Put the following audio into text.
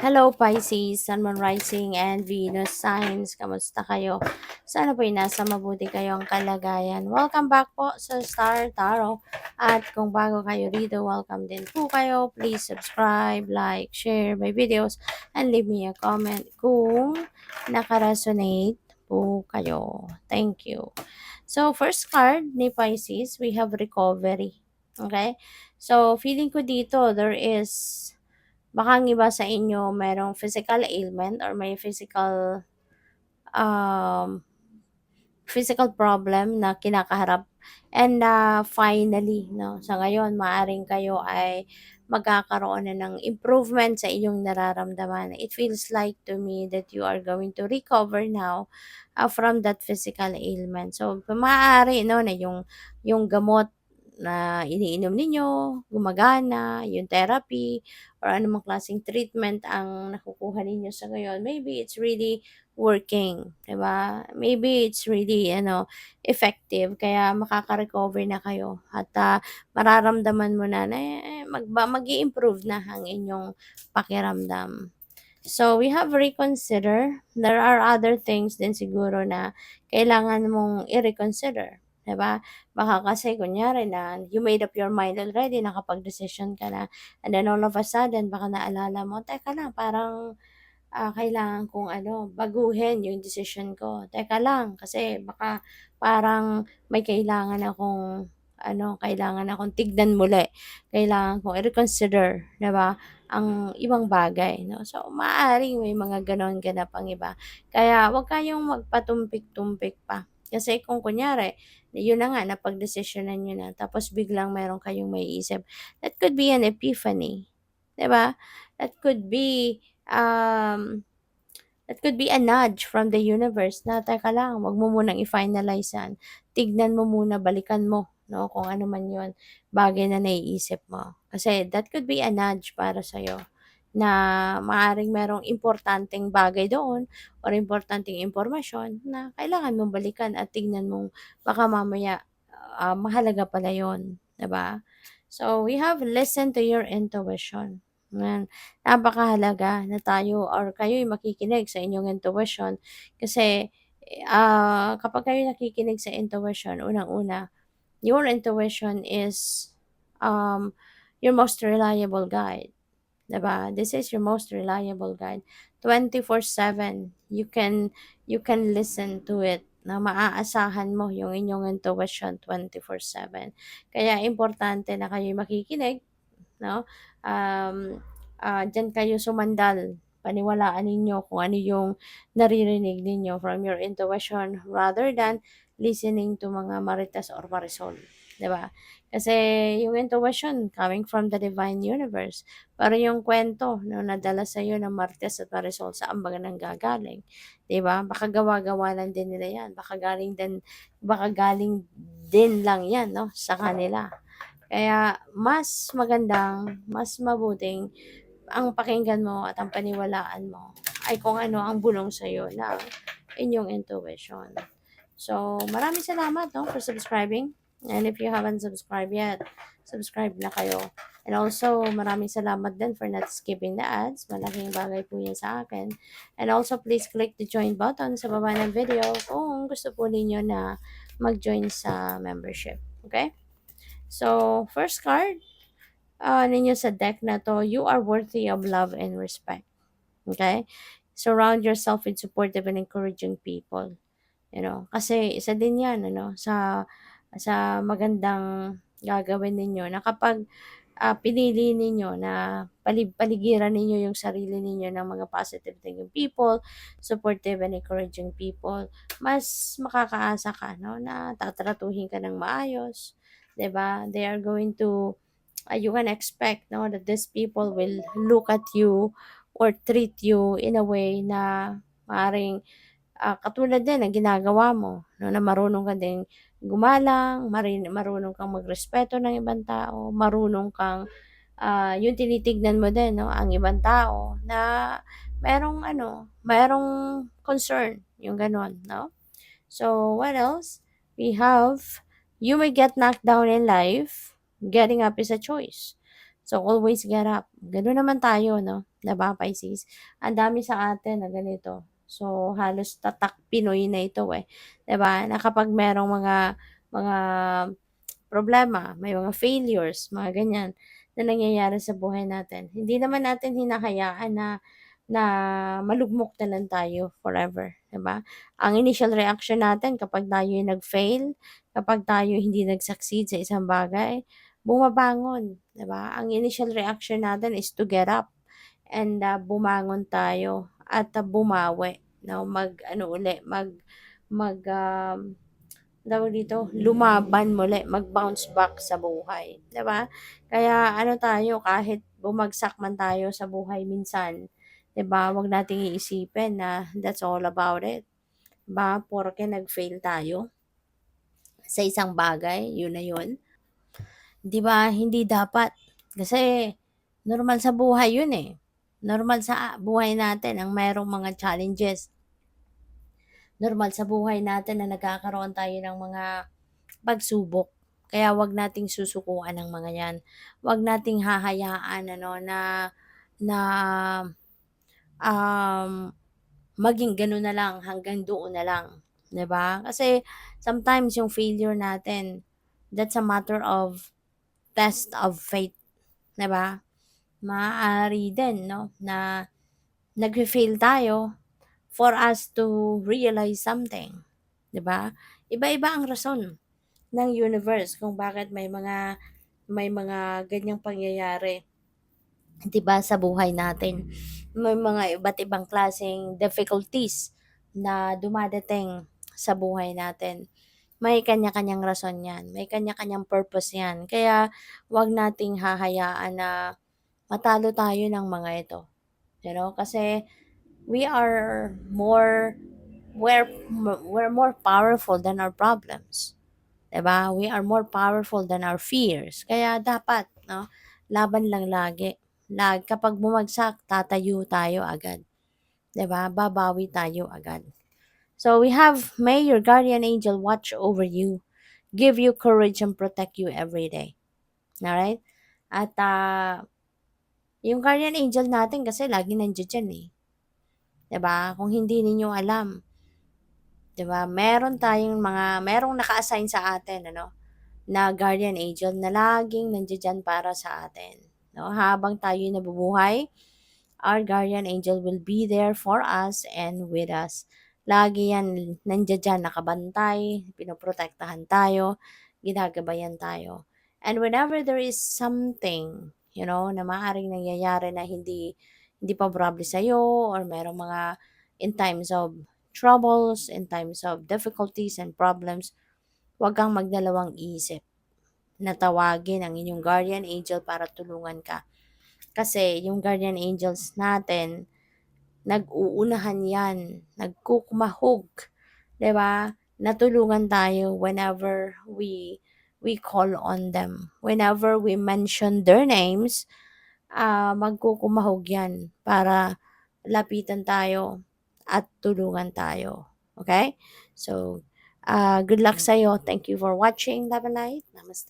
Hello Pisces, Sun, Moon, Rising, and Venus signs. Kamusta kayo? Sana po'y nasa mabuti kayong kalagayan. Welcome back po sa Star Tarot. At kung bago kayo rito, welcome din po kayo. Please subscribe, like, share my videos, and leave me a comment kung nakaresonate po kayo. Thank you. So, first card ni Pisces, we have recovery. Okay? So, feeling ko dito, there is baka ang iba sa inyo merong physical ailment or may um, physical problem na kinakaharap and finally no sa ngayon maaring kayo ay magkakaroon na ng improvement sa inyong nararamdaman. It feels like to me that you are going to recover now from that physical ailment. So maaari no na yung gamot na iniinom ninyo gumagana, yung therapy or anumang klaseng treatment ang nakukuha ninyo sa ngayon. Maybe it's really working, 'di ba? Maybe it's really effective kaya makaka-recover na kayo at mararamdaman mo na mag-i-improve na ang inyong pakiramdam. So we have reconsider. There are other things din siguro na kailangan mong i-reconsider. 'Di ba? Baka kasi kunyari na you made up your mind already, nakapag-decision ka na, and then all of a sudden baka naalala mo, teka lang, parang kailangan kong baguhin yung decision ko. Teka lang, kasi baka parang may kailangan akong tignan muli. Kailangan kong i-reconsider, 'di ba, ang ibang bagay, no? So, maaaring may mga gano'n ganap ang iba. Kaya huwag kayong magpatumpik-tumpik pa. Kasi kung kunyari, yun na nga, napagdesisyonan niyo na, tapos biglang meron kayong maiisip, that could be an epiphany, 'di ba? That could be um, that could be a nudge from the universe na, "Teka lang, wag mo munang i-finalize yan. Tignan mo muna, balikan mo, no, kung ano man yun, bagay na naiisip mo." Kasi that could be a nudge para sa'yo na maaaring merong importanteng bagay doon or importanteng impormasyon na kailangan mong balikan at tignan mong baka mamaya mahalaga pala yun, 'di ba? So, we have listen to your intuition. Yan. Napakahalaga na tayo or kayo'y makikinig sa inyong intuition kasi kapag kayo nakikinig sa intuition, unang-una, your intuition is um, your most reliable guide. 'Di ba? This is your most reliable guide. 24/7, you can listen to it na maaasahan mo yung inyong intuition 24/7. Kaya importante na kayo'y makikinig, no? Um, Diyan kayo sumandal. Paniwalaan ninyo kung ano yung naririnig ninyo from your intuition rather than listening to mga marites or marisol. 'Di ba? Kasi yung intuition coming from the divine universe. Pero yung kwento no, nadala sa iyo ng marites at marisol, saan ba nanggagaling? 'Di ba? Baka gawa-gawa lang din nila yan. Baka galing din lang yan no, sa kanila. Kaya mas mabuting ang pakinggan mo at ang paniwalaan mo ay kung ano ang bulong sa'yo ng inyong intuition. So, maraming salamat no, for subscribing. And if you haven't subscribed yet, subscribe na kayo. And also, maraming salamat din for not skipping the ads. Malaking bagay po yan sa akin. And also, please click the join button sa baba ng video kung gusto po ninyo na mag-join sa membership. Okay? So, first card ninyo sa deck na to, you are worthy of love and respect. Okay? Surround yourself with supportive and encouraging people. Kasi isa din yan, sa magandang gagawin ninyo na kapag pinili ninyo na paligiran ninyo yung sarili ninyo ng mga positive thinking people, supportive and encouraging people, mas makakaasa ka, no, na tatratuhin ka ng maayos, 'di ba? They are going to you can expect no that these people will look at you or treat you in a way na maaaring katulad din ng ginagawa mo, no, na marunong ka ding gumalang, marunong kang magrespeto ng ibang tao, marunong kang yung tinitignan mo din, no, ang ibang tao na merong concern, yung gano'n, no? So, what else? We have, you may get knocked down in life, getting up is a choice. So, always get up. Gano'n naman tayo 'no, 'di ba, Pisces? Ang dami sa atin na ganito. So, halos tatak Pinoy na ito, eh, 'di ba, na kapag merong mga problema, may mga failures, mga ganyan, na nangyayari sa buhay natin, hindi naman natin hinahayaan na na malugmok na lang tayo forever, 'di ba? Ang initial reaction natin kapag tayo'y nag-fail, kapag tayo hindi nag-succeed sa isang bagay, bumabangon, 'di ba? Ang initial reaction natin is to get up and, bumangon tayo at, bumawi 'no, mag-ano uli, tawag dito, lumaban muli, mag-bounce back sa buhay, 'di ba? Kaya ano tayo, kahit bumagsak man tayo sa buhay minsan, 'di ba, wag nating iisipin na that's all about it, 'di ba? Porke nag-fail tayo sa isang bagay, yun na yun, 'di ba? Hindi dapat. Kasi normal sa buhay yun, eh. Normal sa buhay natin ang mayroong mga challenges. Normal sa buhay natin na nagkakaroon tayo ng mga pagsubok. Kaya 'wag nating susukuan ang mga 'yan. 'Wag nating hahayaan ano na, um, maging gano'n na lang, hanggang doon na lang, 'di ba? Kasi sometimes yung failure natin, that's a matter of test of faith, 'di ba? Maaari din 'no, na nagfe-fail tayo for us to realize something, 'di ba? Iba-iba ang rason ng universe kung bakit may mga ganyang pangyayari, 'di ba, sa buhay natin. May mga iba't ibang klaseng difficulties na dumadating sa buhay natin. May kanya-kanyang rason 'yan, may kanya-kanyang purpose 'yan. Kaya 'wag nating hahayaan na matalo tayo ng mga ito, kasi we are more we're more powerful than our problems. 'Di ba? We are more powerful than our fears. Kaya dapat 'no, laban lang lagi. Kapag bumagsak, tatayo tayo agad, 'di ba? Babawi tayo agad. So we have, may your guardian angel watch over you, give you courage and protect you every day. Alright? At yung guardian angel natin kasi lagi nandiyan dyan, eh. 'Di ba? Kung hindi ninyo alam, 'di ba? Merong naka-assign sa atin ano, na guardian angel na laging nandiya-diyan para sa atin, 'no? Habang tayo'y nabubuhay, our guardian angel will be there for us and with us. Lagi 'yan nandiya-diyan, nakabantay, pinoprotektahan tayo, ginagabayan tayo. And whenever there is something, na maaaring nangyayari na hindi hindi favorable sa'yo, or merong mga in times of troubles, in times of difficulties and problems, huwag kang magdalawang isip na tawagin ang inyong guardian angel para tulungan ka. Kasi yung guardian angels natin, nag-uunahan yan, nagkukumahog, 'di ba? Natulungan tayo whenever we call on them. Whenever we mention their names, magkukumahog yan para lapitan tayo at tulungan tayo. Okay? So, good luck sa'yo. Thank you for watching. Love and light. Namaste.